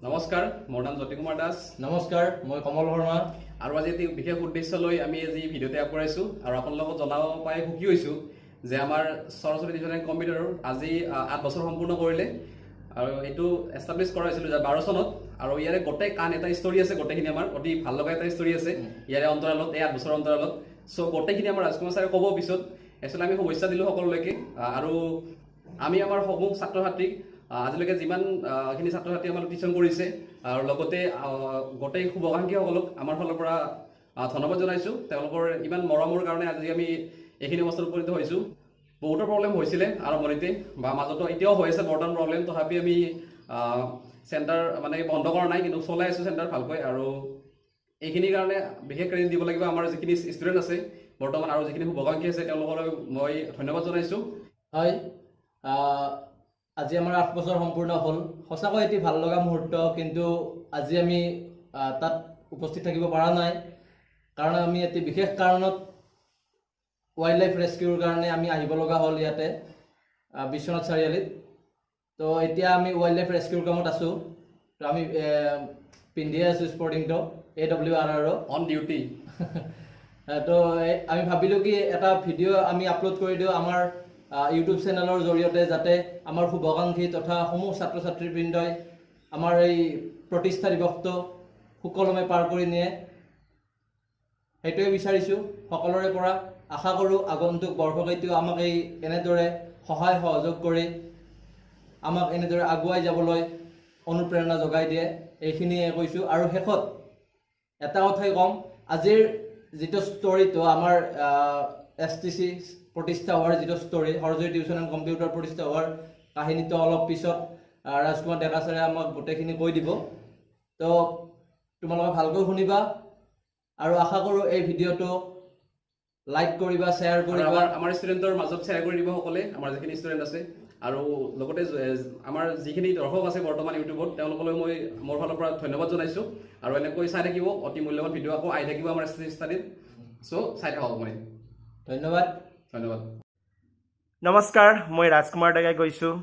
নমস্কাৰ, মোৰ নাম জ্যোতি কুমাৰ দাস। নমস্কাৰ, মই কমল শৰ্মা। আৰু আজি এটি বিশেষ উদ্দেশ্য লৈ আমি আজি ভিডিঅ'তে আগবঢ়াইছোঁ আৰু আপোনালোকক জনাব পাই সুখী হৈছোঁ যে আমাৰ সৰস্বতী টিউচন এণ্ড কম্পিউটাৰৰ আজি 8 বছৰ সম্পূৰ্ণ কৰিলে আৰু এইটো এষ্টাব্লিছ কৰা হৈছিল 2012 চনত। আৰু ইয়াৰে গোটেই এটা ষ্টৰী আছে, গোটেইখিনি আমাৰ অতি ভাল লগা এটা ষ্টৰী আছে ইয়াৰে অন্তৰালত, এই 8 বছৰৰ অন্তৰালত। চ' গোটেইখিনি আমাৰ ৰাজকুমাৰ ছাৰে ক'ব পিছত। একচুৱেলি আমি শুভেচ্ছা দিলোঁ সকলোলৈকে আৰু আমি আমাৰ সমূহ ছাত্ৰ ছাত্ৰীক আজিলৈকে যিমানখিনি ছাত্ৰ ছাত্ৰী আমাৰ টিউচন কৰিছে আৰু লগতে গোটেই শুভাকাংক্ষীসকলক আমাৰ ফালৰ পৰা ধন্যবাদ জনাইছোঁ। তেওঁলোকৰ ইমান মৰমৰ কাৰণে আজি আমি এইখিনি অৱস্থাত উপনীত হৈছোঁ। বহুতো প্ৰব্লেম হৈছিলে আৰম্ভণিতে বা মাজতো এতিয়াও হৈ আছে বৰ্তমান প্ৰব্লেম, তথাপি আমি চেণ্টাৰ মানে বন্ধ কৰা নাই, কিন্তু চলাই আছোঁ চেণ্টাৰ ভালকৈ। আৰু এইখিনিৰ কাৰণে বিশেষ ক্ৰেডিট দিব লাগিব আমাৰ যিখিনি ষ্টুডেণ্ট আছে বৰ্তমান আৰু যিখিনি শুভাকাংক্ষী আছে তেওঁলোকলৈ মই ধন্যবাদ জনাইছোঁ। হয়, আজি আমাৰ 8 বছৰ সম্পূৰ্ণ হ'ল। সঁচাকৈ এটি ভাল লগা মুহূৰ্ত, কিন্তু আজি আমি তাত উপস্থিত থাকিব পৰা নাই, কাৰণ আমি এটি বিশেষ কাৰণত ৱাইল্ড লাইফ ৰেস্কিউৰ কাৰণে আমি আহিব লগা হ'ল ইয়াতে বিশ্বনাথ চাৰিআলিত। তো এতিয়া আমি ৱাইল্ড লাইফ ৰেস্কিউৰ কামত আছোঁ। তো আমি পিন্ধিয়ে আছোঁ স্পৰ্টিংটো AWRR অন ডিউটি। তো আমি ভাবিলোঁ কি এটা ভিডিঅ' আমি আপলোড কৰি দিওঁ আমাৰ ইউটিউব চেনেলৰ জৰিয়তে, যাতে আমাৰ শুভাকাংক্ষী তথা সমূহ ছাত্ৰ ছাত্ৰীবৃন্দই আমাৰ এই প্ৰতিষ্ঠা দিৱসটো সুকলমে পাৰ কৰি নিয়ে। সেইটোৱে বিচাৰিছোঁ সকলোৰে পৰা। আশা কৰোঁ আগন্তুক বৰ্ষকেইটিও আমাক এনেদৰে সহায় সহযোগ কৰি আমাক এনেদৰে আগুৱাই যাবলৈ অনুপ্ৰেৰণা যোগাই দিয়ে। এইখিনিয়ে কৈছোঁ। আৰু শেষত এটা কথাই ক'ম, আজিৰ যিটো ষ্টৰিটো আমাৰ STC প্ৰতিষ্ঠা হোৱাৰ যিটো story, Saraswati tuition and computer প্ৰতিষ্ঠা হোৱাৰ কাহিনীটো অলপ পিছত ৰাজকুমাৰ ডেকা ছাৰে আমাক গোটেইখিনি কৈ দিব। তো তোমালোকে ভালকৈ শুনিবা আৰু আশা কৰোঁ এই ভিডিঅ'টো লাইক কৰিবা, শ্বেয়াৰ কৰিবা, আমাৰ ষ্টুডেণ্টৰ মাজত শ্বেয়াৰ কৰি দিব সকলোৱে, আমাৰ যিখিনি ষ্টুডেণ্ট আছে। আৰু লগতে আমাৰ যিখিনি দৰ্শক আছে বৰ্তমান ইউটিউবত তেওঁলোকলৈ মই মোৰ ফালৰ পৰা ধন্যবাদ জনাইছোঁ। আৰু এনেকৈ চাই থাকিব, অতি মূল্যৱান ভিডিঅ' আকৌ আহি থাকিব আমাৰ ষ্টাডিত। চ' চাই থাকক আপুনি। ধন্যবাদ। নমস্কাৰ, মই ৰাজকুমাৰ ডেকাই কৈছোঁ।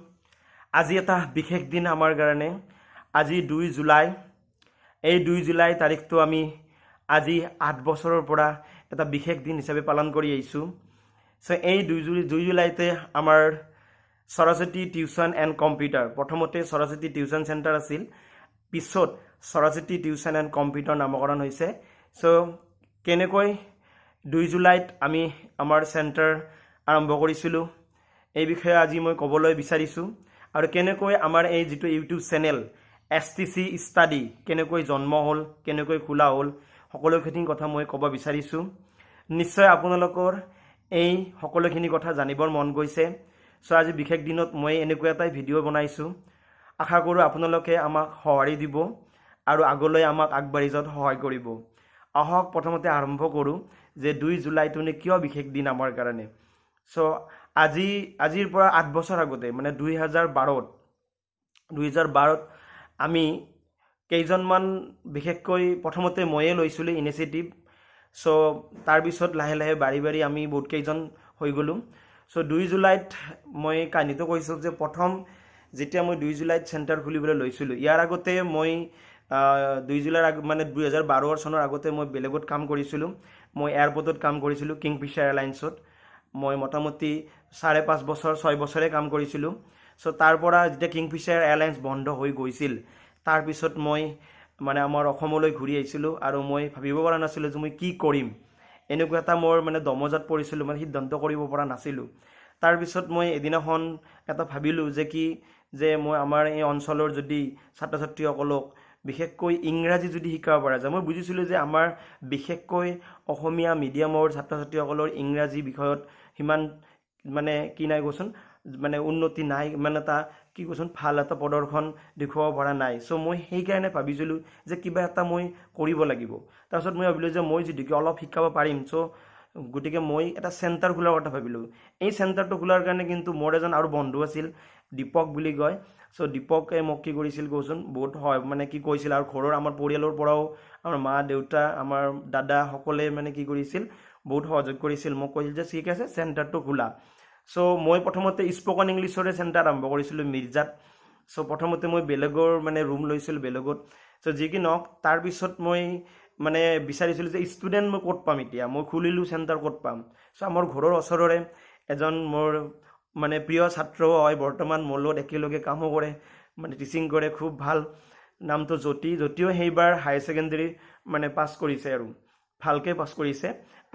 আজি এটা বিশেষ দিন আমাৰ কাৰণে। আজি 2 জুলাই। এই 2 জুলাই তাৰিখটো আমি আজি 8 বছৰৰ পৰা এটা বিশেষ দিন হিচাপে পালন কৰি আহিছোঁ। চ' এই 2 জুলাইতে আমাৰ সৰস্বতী টিউচন এণ্ড কম্পিউটাৰ, প্ৰথমতে সৰস্বতী টিউচন চেণ্টাৰ আছিল, পিছত সৰস্বতী টিউচন এণ্ড কম্পিউটাৰ নামকৰণ হৈছে। চ' কেনেকৈ 2 জুলাইত আমি আমাৰ চেণ্টাৰ আৰম্ভ কৰিছিলোঁ এই বিষয়ে আজি মই ক'বলৈ বিচাৰিছোঁ। আৰু কেনেকৈ আমাৰ এই যিটো ইউটিউব চেনেল STC ষ্টাডি কেনেকৈ জন্ম হ'ল, কেনেকৈ খোলা হ'ল, সকলোখিনি কথা মই ক'ব বিচাৰিছোঁ। নিশ্চয় আপোনালোকৰ এই সকলোখিনি কথা জানিবৰ মন গৈছে। চ' আজি বিশেষ দিনত মই এনেকুৱা এটাই ভিডিঅ' বনাইছোঁ। আশা কৰোঁ আপোনালোকে আমাক সঁহাৰি দিব আৰু আগলৈ আমাক আগবাঢ়ি যোৱাত সহায় কৰিব। আহক প্ৰথমতে আৰম্ভ কৰোঁ যে 2 জুলাইটোনে কিয় বিশেষ দিন আমাৰ কাৰণে। চ' আজিৰ পৰা 8 বছৰ আগতে, মানে 2012ত আমি কেইজনমান, বিশেষকৈ প্ৰথমতে ময়ে লৈছিলোঁ ইনিচিয়েটিভ। চ' তাৰপিছত লাহে লাহে বাঢ়ি আমি বহুত কেইজন হৈ গ'লোঁ। চ' 2 জুলাইত মই কাহিনীটো কৈছোঁ যে প্ৰথম যেতিয়া মই 2 জুলাইত চেণ্টাৰ খুলিবলৈ লৈছিলোঁ, ইয়াৰ আগতে মই 2 জুলাইৰ মানে 2012 চনৰ আগতে মই বেলেগত কাম কৰিছিলোঁ। মই এয়াৰপৰ্টত কাম কৰিছিলোঁ, কিংফিছাৰ এয়াৰলাইন্সত। মই মোটামুটি 5.5 বছৰ 6 বছৰে কাম কৰিছিলোঁ। চ' তাৰ পৰা যেতিয়া কিংফিছাৰ এয়াৰলাইন্স বন্ধ হৈ গৈছিল, তাৰপিছত মই মানে আমাৰ অসমলৈ ঘূৰি আহিছিলোঁ আৰু মই ভাবিব পৰা নাছিলোঁ যে মই কি কৰিম। এনেকুৱা এটা মোৰ মানে দমজাত পৰিছিলোঁ, মানে সিদ্ধান্ত কৰিব পৰা নাছিলোঁ। তাৰপিছত মই এদিনাখন এটা ভাবিলোঁ যে মই আমাৰ এই অঞ্চলৰ যদি ছাত্ৰ ছাত্ৰীসকলক বিশেষকৈ ইংৰাজী যদি শিকাব পৰা যায়। মই বুজিছিলোঁ যে আমাৰ বিশেষকৈ অসমীয়া মিডিয়ামৰ ছাত্ৰ ছাত্ৰীসকলৰ ইংৰাজী বিষয়ত সিমান মানে কি নাই কৈছোন, মানে উন্নতি নাই, মানে এটা কি কৈছোন ভাল এটা প্ৰদৰ্শন দেখুৱাব পৰা নাই। চ' মই সেইকাৰণে ভাবিছিলোঁ যে কিবা এটা মই কৰিব লাগিব। তাৰপিছত মই ভাবিলোঁ যে মই যদিকে অলপ শিকাব পাৰিম, চ' গতিকে মই এটা চেণ্টাৰ খোলাৰ কথা ভাবিলোঁ। এই চেণ্টাৰটো খোলাৰ কাৰণে কিন্তু মোৰ এজন আৰু বন্ধু আছিল, দীপক বুলি কয়। চ' দীপকে মোক কি কৰিছিল কচোন, বহুত মানে কি কৈছিল, আৰু ঘৰৰ আমাৰ পৰিয়ালৰ পৰাও আমাৰ মা দেউতা আমাৰ দাদা সকলে মানে কি কৰিছিল, বহুত সহযোগ কৰিছিল। মোক কৈছিল যে ঠিক আছে চেণ্টাৰটো খোলা। চ' মই প্ৰথমতে স্পোকেন ইংলিছৰে চেণ্টাৰ আৰম্ভ কৰিছিলোঁ মিৰ্জাত। চ' প্ৰথমতে মই বেলেগৰ মানে ৰুম লৈছিলোঁ বেলেগত। চ' যি কি নহওক তাৰপিছত মই মানে বিচাৰিছিলোঁ যে ষ্টুডেণ্ট মই ক'ত পাম এতিয়া, মই খুলিলোঁ চেণ্টাৰ ক'ত পাম। চ' আমাৰ ঘৰৰ ওচৰৰে এজন মোৰ মানে প্ৰিয় ছাত্ৰও হয়, বৰ্তমান মোৰ লগত একেলগে কামো কৰে, মানে টিচিং কৰে, খুব ভাল। নামটো জ্যোতিও সেইবাৰ হায়াৰ ছেকেণ্ডেৰী মানে পাছ কৰিছে আৰু ভালকৈ পাছ কৰিছে।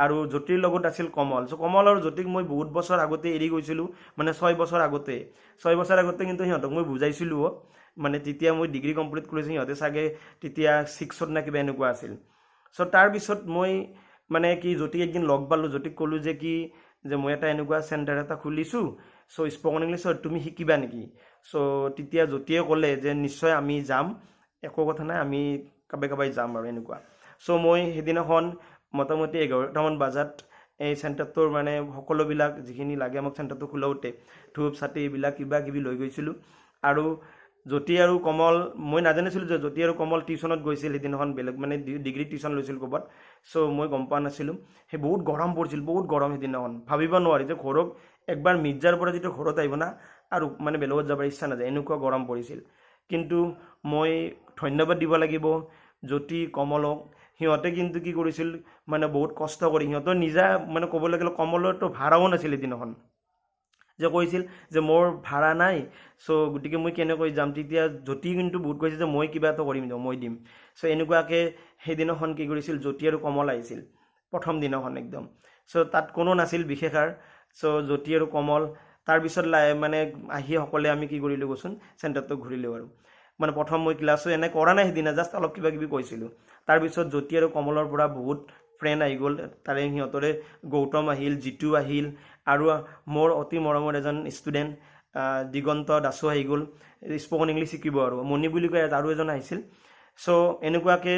আৰু জ্যোতিৰ লগত আছিল কমল। চ' কমল আৰু জ্যোতিক মই বহুত বছৰ আগতে এৰি গৈছিলোঁ, মানে 6 বছৰ আগতে। 6 বছৰ আগতে কিন্তু সিহঁতক মই বুজাইছিলোঁ, মানে তেতিয়া মই ডিগ্ৰী কমপ্লিট কৰিছোঁ, সিহঁতে চাগে তেতিয়া 6ত নে কিবা এনেকুৱা আছিল। চ' তাৰপিছত মই মানে কি জ্যোতিক একদিন লগ পালোঁ, জ্যোতিক ক'লোঁ যে মই এটা এনেকুৱা চেণ্টাৰ এটা খুলিছোঁ, চ' স্প'কেন ইংলিছৰ তুমি শিকিবা নেকি? চ' তেতিয়া জ্যোতিয়ে ক'লে যে নিশ্চয় আমি যাম, একো কথা নাই, আমি কাবাই যাম আৰু এনেকুৱা। চ' মই সেইদিনাখন মোটামুটি 11টামান বজাত এই চেণ্টাৰটোৰ মানে সকলোবিলাক যিখিনি লাগে আমাক চেণ্টাৰটো খোলাওঁতে ধূপ চাতি এইবিলাক কিবা কিবি লৈ গৈছিলোঁ। আৰু জ্যোতি আৰু কমল, মই নাজানিছিলোঁ যে জ্যোতি আৰু কমল টিউশ্যনত গৈছিল সেইদিনাখন, বেলেগ মানে ডিগ্ৰী টিউশ্যন লৈছিল ক'ৰবাত। চ' মই গম পোৱা নাছিলোঁ। সেই বহুত গৰম পৰিছিল, বহুত গৰম সেইদিনাখন, ভাবিব নোৱাৰি যে ঘৰত একবাৰ মিৰ্জাৰ পৰা যিটো ঘৰত আহিব না আৰু মানে বেলেগত যাবৰ ইচ্ছা নাযায়, এনেকুৱা গৰম পৰিছিল। কিন্তু মই ধন্যবাদ দিব লাগিব জ্যোতি কমলক। সিহঁতে কিন্তু কি কৰিছিল মানে বহুত কষ্ট কৰি, সিহঁতৰ নিজা মানে ক'বলৈ গ'লে কমলৰতো ভাড়াও নাছিল সেইদিনাখন, যে কৈছিল যে মোৰ ভাড়া নাই, চ' গতিকে মই কেনেকৈ যাম। তেতিয়া জ্যোতি কিন্তু বহুত কৈছে যে মই কিবা এটা কৰিম, মই দিম। চ' এনেকুৱাকৈ সেইদিনাখন কি কৰিছিল, জ্যোতি আৰু কমল আহিছিল প্ৰথম দিনাখন একদম। চ' তাত কোনো নাছিল বিশেষাৰ। চ' জ্যোতি আৰু কমল তাৰপিছত মানে আহি সকলোৱে আমি কি কৰিলোঁ কচোন, চেণ্টাৰটো ঘূৰিলোঁ আৰু। মানে প্ৰথম মই ক্লাছো এনে কৰা নাই সেইদিনা, জাষ্ট অলপ কিবা কিবি কৈছিলোঁ। তাৰপিছত জ্যোতি আৰু কমলৰ পৰা বহুত ফ্ৰেণ্ড আহি গ'ল, তাৰে সিহঁতৰে গৌতম আহিল, জিতু আহিল, আৰু মোৰ অতি মৰমৰ এজন ষ্টুডেণ্ট দিগন্ত দাসো আহি গ'ল, স্প'কেন ইংলিছ শিকিব আৰু মণি বুলি কয় আৰু এজন আহিছিল। চ' এনেকুৱাকৈ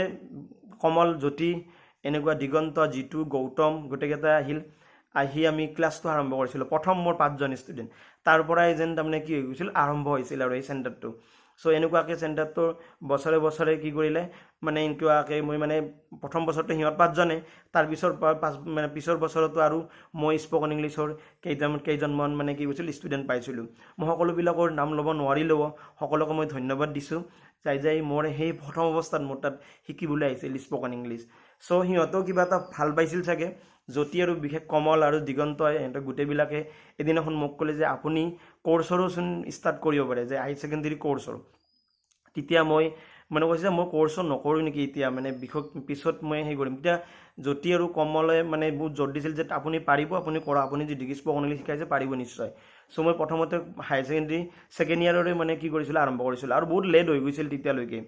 কমল, জ্যোতি, এনেকুৱা দিগন্ত, জিতু, গৌতম গোটেইকেইটা আহিল। আহি আমি ক্লাছটো আৰম্ভ কৰিছিলোঁ। প্ৰথম মোৰ 5জন ষ্টুডেণ্ট, তাৰ পৰাই যেন তাৰমানে কি হৈ গৈছিল, আৰম্ভ হৈছিল আৰু এই চেণ্টাৰটো। চ' এনেকুৱাকৈ চেণ্টাৰটোৰ বছৰে বছৰে কি কৰিলে মানে এনেকুৱাকৈ মই মানে প্ৰথম বছৰতে সিহঁত 5জনে, তাৰপিছৰ মানে পিছৰ বছৰতো আৰু মই স্প'কেন ইংলিছৰ কেইজনমান মানে কি কৈছিল ষ্টুডেণ্ট পাইছিলোঁ। মই সকলোবিলাকৰ নাম ল'ব নোৱাৰিলেও সকলোকে মই ধন্যবাদ দিছোঁ, যাই মোৰ সেই প্ৰথম অৱস্থাত মোৰ তাত শিকিবলৈ আহিছিল স্প'কেন ইংলিছ। চ' সিহঁতেও কিবা এটা ভাল পাইছিল চাগে। জ্যোতি আৰু বিশেষ কমল আৰু দিগন্তই সিহঁতক গোটেইবিলাকে এদিনাখন মোক ক'লে যে আপুনি কৰ্চৰোচোন ষ্টাৰ্ট কৰিব পাৰে, যে হাই ছেকেণ্ডেৰী কৰ্চৰ। তেতিয়া মই মানে কৈছে যে মই কৰ্চো নকৰোঁ নেকি এতিয়া, মানে পিছত মই সেই কৰিম। তেতিয়া জ্যোতি আৰু কমলে মানে বহুত জোৰ দিছিল যে আপুনি পাৰিব, আপুনি কৰা, আপুনি যদি স্প'কেন ইংলিছ শিকাইছে পাৰিব নিশ্চয়। চ' মই প্ৰথমতে হাই ছেকেণ্ডেৰী ছেকেণ্ড ইয়াৰৰে মানে কি কৰিছিলোঁ, আৰম্ভ কৰিছিলোঁ। আৰু বহুত লেট হৈ গৈছিল তেতিয়ালৈকে,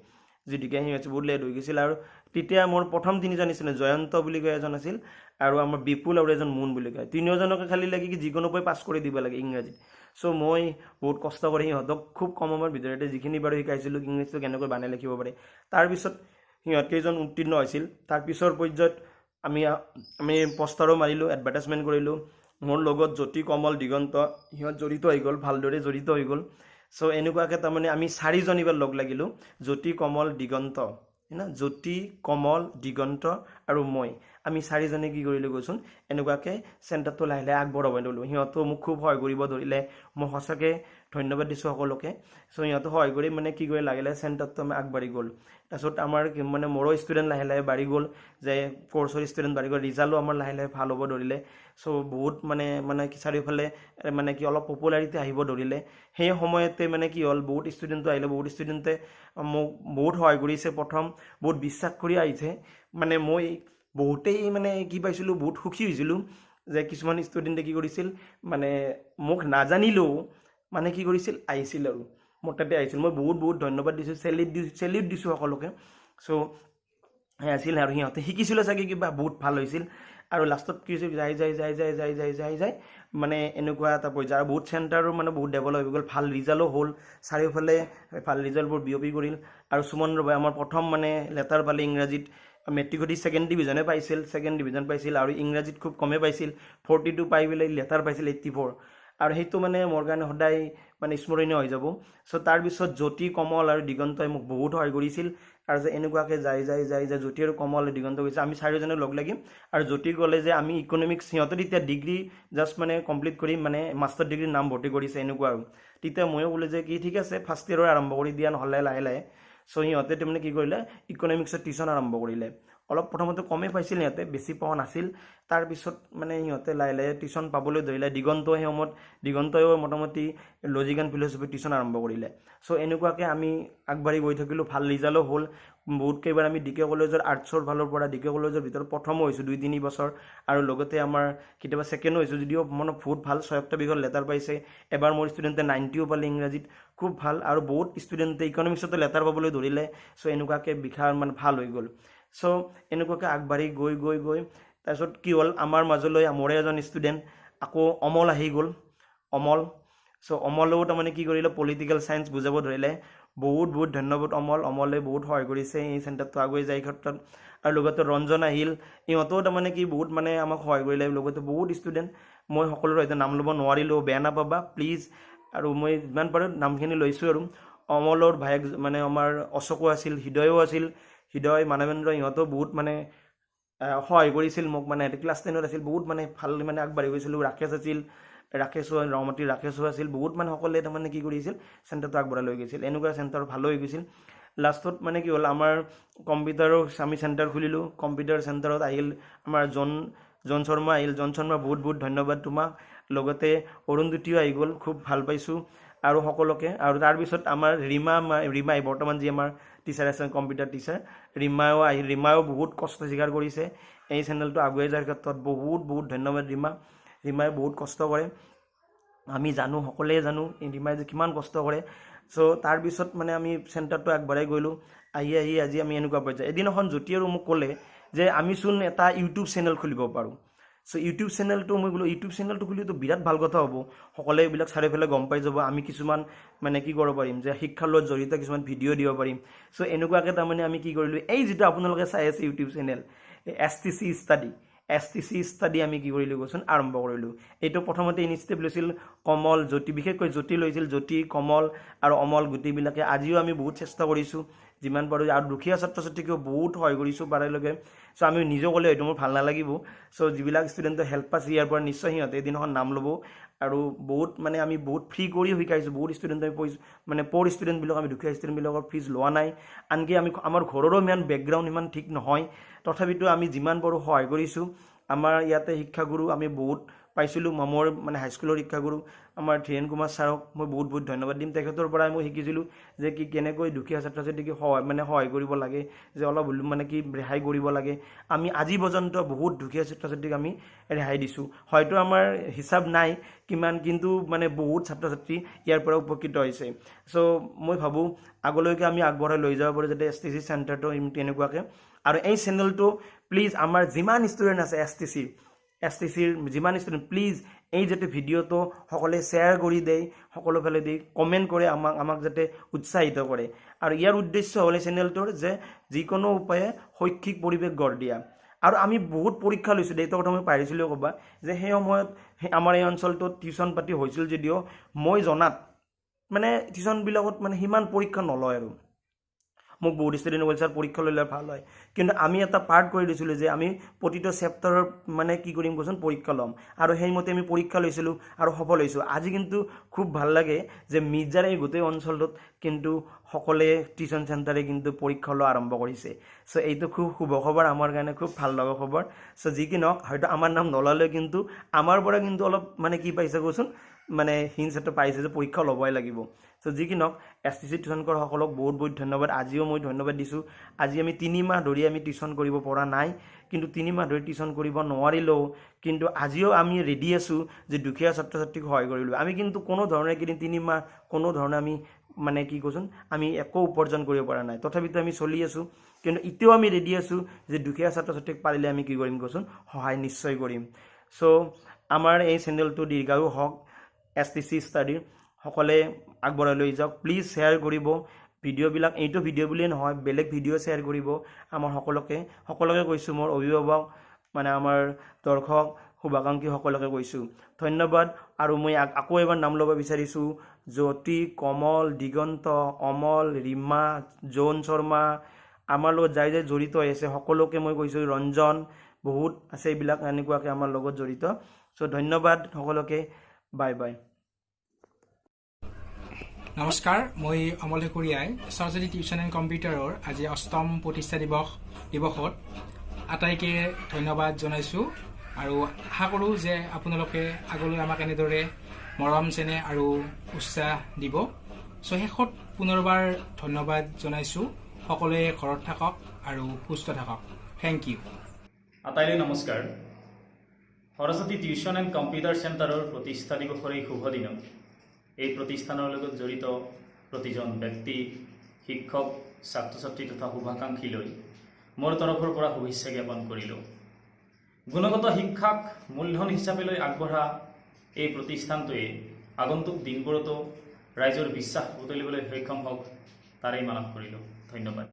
যিটিকে সেই হৈছে বহুত লেট হৈ গৈছিল। আৰু তেতিয়া মোৰ প্ৰথম 3জন আছিল, জয়ন্ত বুলি কয় এজন আছিল, আৰু আমাৰ বিপুল আৰু এজন মুন বুলি কয়। 3জনকে খালি লাগে কি যিকোনো উপায় পাছ কৰি দিব লাগে ইংৰাজীত। চ' মই বহুত কষ্ট কৰি সিহঁতক খুব কম সময়ৰ ভিতৰতে যিখিনি বাৰু শিকাইছিলোঁ ইংলিছটো কেনেকৈ বানাই লিখিব পাৰে, তাৰপিছত সিহঁত কেইজন উত্তীৰ্ণ হৈছিল। তাৰপিছৰ পৰ্যায়ত আমি পষ্টাৰো মাৰিলোঁ, এডভাৰটাইজমেণ্ট কৰিলোঁ। মোৰ লগত জ্যোতি, কমল, দিগন্ত সিহঁত জড়িত হৈ গ'ল, ভালদৰে জড়িত হৈ গ'ল। চ' এনেকুৱাকৈ তাৰমানে আমি 4জন এইবাৰ লগ লাগিলোঁ, জ্যোতি, কমল, দিগন্ত, জ্যোতি, কমল, দিগন্ত আৰু মই। আমি 4জনে কি কৰিলোঁ কৈছোন, এনেকুৱাকৈ চেণ্টাৰটো লাহে লাহে আগবঢ়াব ধৰিলোঁ। সিহঁতেও মোক খুব সহায় কৰিব ধৰিলে, মই সঁচাকৈ ধন্যবাদ দিছোঁ সকলোকে। চ' সিহঁতে সহায় কৰি মানে কি কৰি লাগিলে চেণ্টাৰটো আমি আগবাঢ়ি গ'ল। তাৰপিছত আমাৰ মানে মোৰো ষ্টুডেণ্ট লাহে লাহে বাঢ়ি গ'ল, যে কৰ্চৰ ষ্টুডেণ্ট বাঢ়ি গ'ল, ৰিজাল্টো আমাৰ লাহে লাহে ভাল হ'ব ধৰিলে। চ' বহুত মানে চাৰিওফালে মানে কি অলপ পপুলাৰিটি আহিব ধৰিলে। সেই সময়তে মানে কি হ'ল, বহুত ষ্টুডেণ্টো আহিলে, বহুত ষ্টুডেণ্টে মোক বহুত সহায় কৰিছে, প্ৰথম বহুত বিশ্বাস কৰি আহিছে। মানে মই বহুতেই মানে কি পাইছিলোঁ, বহুত সুখী হৈছিলোঁ যে কিছুমান ষ্টুডেণ্টে কি কৰিছিল, মানে মোক নাজানিলেও মানে কি কৰিছিল, আহিছিল আৰু মোৰ তাতে আহিছিল। মই বহুত ধন্যবাদ দিছোঁ, চেলিউট দিছোঁ সকলোকে। চ' সেই আছিল আৰু সিহঁতে শিকিছিলোঁ চাগে কিবা, বহুত ভাল হৈছিল। আৰু লাষ্টত কি হৈছিল, যাই মানে এনেকুৱা এটা পৰ্যায়, আৰু বহুত চেণ্টাৰো মানে বহুত ডেভেলপ হৈ গ'ল, ভাল ৰিজাল্টো হ'ল, চাৰিওফালে ভাল ৰিজাল্টবোৰ বিয়পি কৰিল। আৰু সুমন ৰবাই আমাৰ প্ৰথম মানে লেটাৰ পালে ইংৰাজীত, মেট্ৰিকত 2nd ডিভিজনে পাইছিল, 2nd ডিভিজন পাইছিল, আৰু ইংৰাজীত খুব কমেই পাইছিল, 42 পাই পেলাই লেটাৰ পাইছিল 84। আৰু সেইটো মানে মোৰ কাৰণে সদায় মানে স্মৰণীয় হৈ যাব। চ' তাৰপিছত জ্যোতি, কমল আৰু দিগন্তই মোক বহুত সহায় কৰিছিল আৰু যে এনেকুৱাকৈ যাই জ্যোতি আৰু কমল আৰু দিগন্ত গৈছে আমি চাৰিওজনে লগ লাগিম আৰু জ্যোতি ক'লে যে আমি ইকনমিক্স সিহঁতে তেতিয়া ডিগ্ৰী জাষ্ট মানে কমপ্লিট কৰিম মানে মাষ্টাৰ ডিগ্ৰীৰ নাম ভৰ্তি কৰিছে এনেকুৱা আৰু তেতিয়া ময়ো ক'লো যে কি ঠিক আছে ফাৰ্ষ্ট ইয়েৰৰ আৰম্ভ কৰি দিয়া নহ'লে লাহে লাহে। চ' সিহঁতে তাৰমানে কি কৰিলে ইকনমিক্সৰ টিউশ্যন আৰম্ভ কৰিলে। অলপ প্ৰথমতে কমেই পাইছিল সিহঁতে, বেছি পোৱা নাছিল। তাৰপিছত মানে সিহঁতে লাহে লাহে টিউশ্যন পাবলৈ ধৰিলে। সেই সময়ত দিগন্তয়ো মোটামুটি লজিক এণ্ড ফিলচফি টিউশ্যন আৰম্ভ কৰিলে। চ' এনেকুৱাকৈ আমি আগবাঢ়ি গৈ থাকিলোঁ, ভাল ৰিজাল্টো হ'ল। বহুত কেইবাৰ আমি ডিকে কলেজৰ আৰ্টছৰ ফালৰ পৰা ডিকে কলেজৰ ভিতৰত প্ৰথমো হৈছোঁ 2-3 বছৰ আৰু লগতে আমাৰ কেতিয়াবা ছেকেণ্ডো হৈছোঁ, যদিও মানে বহুত ভাল 6টা বিষয়ত লেটাৰ পাইছে। এবাৰ মোৰ ষ্টুডেণ্টে 90ও পালে ইংৰাজীত, খুব ভাল। আৰু বহুত ষ্টুডেণ্টে ইকনমিক্সতো লেটাৰ পাবলৈ ধৰিলে। চ' এনেকুৱাকৈ বিষয় মানে ভাল হৈ গ'ল। চ' এনেকুৱাকৈ আগবাঢ়ি গৈ তাৰপিছত কি হ'ল, আমাৰ মাজলৈ মোৰে এজন ষ্টুডেণ্ট আকৌ অমল আহি গ'ল, অমল। চ' অমলেও তাৰমানে কি কৰিলে, পলিটিকেল চায়েন্স বুজাব ধৰিলে। বহুত ধন্যবাদ অমলে বহুত সহায় কৰিছে এই চেণ্টাৰটো আগুৱাই যায় ক্ষেত্ৰত। আৰু লগতে ৰঞ্জন আহিল, ইহঁতেও তাৰমানে কি বহুত মানে আমাক সহায় কৰিলে। লগতে বহুত ষ্টুডেণ্ট, মই সকলোৰে হয়তো নাম ল'ব নোৱাৰিলোঁ, বেয়া নাপাবা প্লিজ। আৰু মই যিমান পাৰোঁ নামখিনি লৈছোঁ। আৰু অমলৰ ভায়েক মানে আমাৰ অশোকো আছিল, হৃদয়ো আছিল, হৃদয়, মানৱেন্দ্ৰ, ইহঁতেও বহুত মানে সহায় কৰিছিল মোক। মানে ক্লাছ 10ত আছিল, বহুত মানে ভাল মানে আগবাঢ়ি গৈছিলোঁ। ৰাকেশ আছিল, ৰাকেশো, ৰঙমতীৰ ৰাকেশো আছিল, বহুত মানে সকলোৱে তাৰমানে কি কৰিছিল, চেণ্টাৰটো আগবঢ়াই লৈ গৈছিল। এনেকুৱা চেণ্টাৰ ভালো হৈ গৈছিল। লাষ্টত মানে কি হ'ল, আমাৰ কম্পিউটাৰো আমি চেণ্টাৰ খুলিলোঁ। কম্পিউটাৰ চেণ্টাৰত আহিল আমাৰ জন শৰ্মা আহিল। জন শৰ্মা বহুত ধন্যবাদ তোমাক। লগতে অৰুণজ্যোতিও আহি গ'ল, খুব ভাল পাইছোঁ আৰু সকলোকে। আৰু তাৰপিছত আমাৰ ৰীমা বৰ্তমান যি আমাৰ টিচাৰ আছে, কম্পিউটাৰ টিচাৰ, ৰীমাও বহুত কষ্ট স্বীকাৰ কৰিছে এই চেনেলটো আগুৱাই যোৱাৰ ক্ষেত্ৰত। বহুত ধন্যবাদ ৰীমাই বহুত কষ্ট কৰে, আমি জানো, সকলোৱে জানো ৰীমাই যে কিমান কষ্ট কৰে। চ' তাৰপিছত মানে আমি চেণ্টাৰটো আগবাঢ়াই গ'লোঁ। আহি আজি আমি এনেকুৱা পৰ্যায়। এদিন এখন জ্যোতি আৰু মোক ক'লে যে আমিচোন এটা ইউটিউব চেনেল খুলিব পাৰোঁ। চ' ইউটিউব চেনেলটো মই বোলো ইউটিউব চেনেলটো খুলিতো বিৰাট ভাল কথা হ'ব, সকলোৱে এইবিলাক চাৰিওফালে গম পাই যাব। আমি কিছুমান মানে কি কৰিব পাৰিম যে শিক্ষাৰ লগত জড়িত কিছুমান ভিডিঅ' দিব পাৰিম। চ' এনেকুৱাকৈ তাৰমানে আমি কি কৰিলোঁ, এই যিটো আপোনালোকে চাই আছে ইউটিউব চেনেল STC ষ্টাডি আমি কি কৰিলোঁ কোৱাচোন, আৰম্ভ কৰিলোঁ। এইটো প্ৰথমতে ইনিচিয়েটিভ লৈছিল কমল, জ্যোতি, বিশেষকৈ জ্যোতি লৈছিল, জ্যোতি, কমল আৰু অমল গোটেইবিলাকে। আজিও আমি বহুত চেষ্টা কৰিছোঁ যিমান পাৰোঁ, আৰু দুখীয়া ছাত্ৰ ছাত্ৰীকেও বহুত সহায় কৰিছোঁ পাৰিলৈকে। চ' আমি নিজেও ক'লে হয়তো মোৰ ভাল নালাগিব। চ' যিবিলাক ষ্টুডেণ্টে হেল্প পাইছে ইয়াৰ পৰা, নিশ্চয় সিহঁতে এদিনাখন নাম ল'ব। আৰু বহুত মানে আমি বহুত ফ্ৰী কৰিও শিকাইছোঁ। বহুত ষ্টুডেণ্টে মানে প'ৰ ষ্টুডেণ্টবিলাক, আমি দুখীয়া ষ্টুডেণ্টবিলাকৰ ফিজ লোৱা নাই। আনকি আমাৰ ঘৰৰো ইমান বেকগ্ৰাউণ্ড ইমান ঠিক নহয়, তথাপিতো আমি যিমান পাৰোঁ সহায় কৰিছোঁ। আমাৰ ইয়াতে শিক্ষাগুৰু আমি বহুত পাইছিলোঁ। মোৰ মানে হাইস্কুলৰ শিক্ষাগুৰু আমাৰ ধীৰেণ কুমাৰ ছাৰক মই বহুত ধন্যবাদ দিম। তেখেতৰ পৰাই মই শিকিছিলোঁ যে কেনেকৈ দুখীয়া ছাত্ৰ ছাত্ৰীক সহায় কৰিব লাগে, যে অলপ মানে কি ৰেহাই কৰিব লাগে। আমি আজি পৰ্যন্ত বহুত দুখীয়া ছাত্ৰ ছাত্ৰীক আমি ৰেহাই দিছোঁ। হয়তো আমাৰ হিচাপ নাই কিমান, কিন্তু মানে বহুত ছাত্ৰ ছাত্ৰী ইয়াৰ পৰা উপকৃত হৈছে। চ' মই ভাবোঁ আগলৈকে আমি আগবঢ়াই লৈ যাব পাৰোঁ যাতে STC চেণ্টাৰটো তেনেকুৱাকৈ। আৰু এই চেনেলটো প্লিজ আমাৰ যিমান ষ্টুডেণ্ট আছে STCৰ যিমান ষ্টুডেণ্ট, প্লিজ এই যাতে ভিডিঅ'টো সকলোৱে শ্বেয়াৰ কৰি দিয়ে, সকলো ফালে দি কমেণ্ট কৰে, আমাক যাতে উৎসাহিত কৰে। আৰু ইয়াৰ উদ্দেশ্য হ'ল এই চেনেলটোৰ যে যিকোনো উপায়ে শৈক্ষিক পৰিৱেশ গঢ় দিয়া। আৰু আমি বহুত পৰীক্ষা লৈছোঁ, এইটো কথা মই পাৰিছিলোঁ ক'বা, যে সেই সময়ত আমাৰ এই অঞ্চলটোত টিউশ্যন পাতি হৈছিল যদিও মই জনাত মানে টিউশ্যনবিলাকত মানে সিমান পৰীক্ষা নলয়। আৰু মোক বহুত ষ্টুডেণ্টে কৈছে ছাৰ পৰীক্ষা ল'লে ভাল হয়, কিন্তু আমি এটা পাৰ্ট কৰি দিছিলোঁ যে আমি প্ৰতিটো চেপ্টাৰৰ মানে কি কৰিম কোৱাচোন, পৰীক্ষা ল'ম। আৰু সেইমতে আমি পৰীক্ষা লৈছিলোঁ আৰু সফল হৈছোঁ। আজি কিন্তু খুব ভাল লাগে যে মিৰ্জাৰ এই গোটেই অঞ্চলটোত কিন্তু সকলোৱে টিউশ্যন চেণ্টাৰে কিন্তু পৰীক্ষা লোৱা আৰম্ভ কৰিছে। চ' এইটো খুব শুভ খবৰ, আমাৰ কাৰণে খুব ভাল লগা খবৰ। চ' যি কি নহওক, হয়তো আমাৰ নাম নল'লেও কিন্তু আমাৰ পৰা কিন্তু অলপ মানে কি পাইছে কোৱাচোন, মানে হিণ্টছ এটা পাইছে যে পৰীক্ষা ল'বই লাগিব। চ' যি কি নহওক, STC টিউশ্যন কৰা সকলক বহুত ধন্যবাদ। আজিও মই ধন্যবাদ দিছোঁ। আজি আমি 3 মাহ ধৰি আমি টিউশ্যন কৰিব পৰা নাই, কিন্তু 3 মাহ ধৰি টিউশ্যন কৰিব নোৱাৰিলেও কিন্তু আজিও আমি ৰেডি আছোঁ যে দুখীয়া ছাত্ৰ ছাত্ৰীক সহায় কৰিলোঁ। আমি কিন্তু কোনো ধৰণে কিন্তু 3 মাহ কোনো ধৰণে আমি মানে কি কৈছোঁ, আমি একো উপাৰ্জন কৰিব পৰা নাই, তথাপিতো আমি চলি আছোঁ। কিন্তু এতিয়াও আমি ৰেডি আছোঁ যে দুখীয়া ছাত্ৰ ছাত্ৰীক পাৰিলে আমি কি কৰিম কৈছোঁ, সহায় নিশ্চয় কৰিম। চ' আমাৰ এই চেনেলটো দীৰ্ঘায়ু হওক, STC ষ্টাডিৰ সকলোৱে আগবঢ়াই লৈ যাওক। প্লিজ শ্বেয়াৰ কৰিব ভিডিঅ'বিলাক, এইটো ভিডিঅ' বুলিয়ে নহয়, বেলেগ ভিডিঅ' শ্বেয়াৰ কৰিব আমাৰ সকলোকে কৈছোঁ। মোৰ অভিভাৱক মানে আমাৰ দৰ্শক শুভাকাংক্ষীসকলকে কৈছোঁ ধন্যবাদ। আৰু মই আকৌ এবাৰ নাম ল'ব বিচাৰিছোঁ জ্যোতি, কমল, দিগন্ত, অমল, ৰীমা, জোন শৰ্মা, আমাৰ লগত যাই যাই জড়িত হৈ আছে সকলোকে মই কৈছোঁ, ৰঞ্জন, বহুত আছে এইবিলাক এনেকুৱাকৈ আমাৰ লগত জড়িত। চ' ধন্যবাদ সকলোকে, বাই বাই। নমস্কাৰ, মই অমল শেখৰীয়াই সৰস্বতী টিউশ্যন এণ্ড কম্পিউটাৰৰ আজি ৮ম প্ৰতিষ্ঠা দিৱসত আটাইকে ধন্যবাদ জনাইছোঁ আৰু আশা কৰোঁ যে আপোনালোকে আগলৈ আমাক এনেদৰে মৰম চেনেহ আৰু উৎসাহ দিব। চ' শেষত পুনৰবাৰ ধন্যবাদ জনাইছোঁ। সকলোৱে ঘৰত থাকক আৰু সুস্থ থাকক। Thank U. আটাইলৈ নমস্কাৰ। সৰস্বতী টিউশ্যন এণ্ড কম্পিউটাৰ চেণ্টাৰৰ প্ৰতিষ্ঠা দিৱসৰ এই শুভ দিনত এই প্ৰতিষ্ঠানৰ লগত জড়িত প্ৰতিজন ব্যক্তি, শিক্ষক, ছাত্ৰ ছাত্ৰী তথা শুভাকাংক্ষীলৈ মোৰ তৰফৰ পৰা শুভেচ্ছা জ্ঞাপন কৰিলোঁ। গুণগত শিক্ষাক মূলধন হিচাপে লৈ আগবঢ়া এই প্ৰতিষ্ঠানটোৱে আগন্তুক দিনবোৰতো ৰাইজৰ বিশ্বাস বুটলিবলৈ সক্ষম হওক তাৰেই মানস কৰিলোঁ। ধন্যবাদ।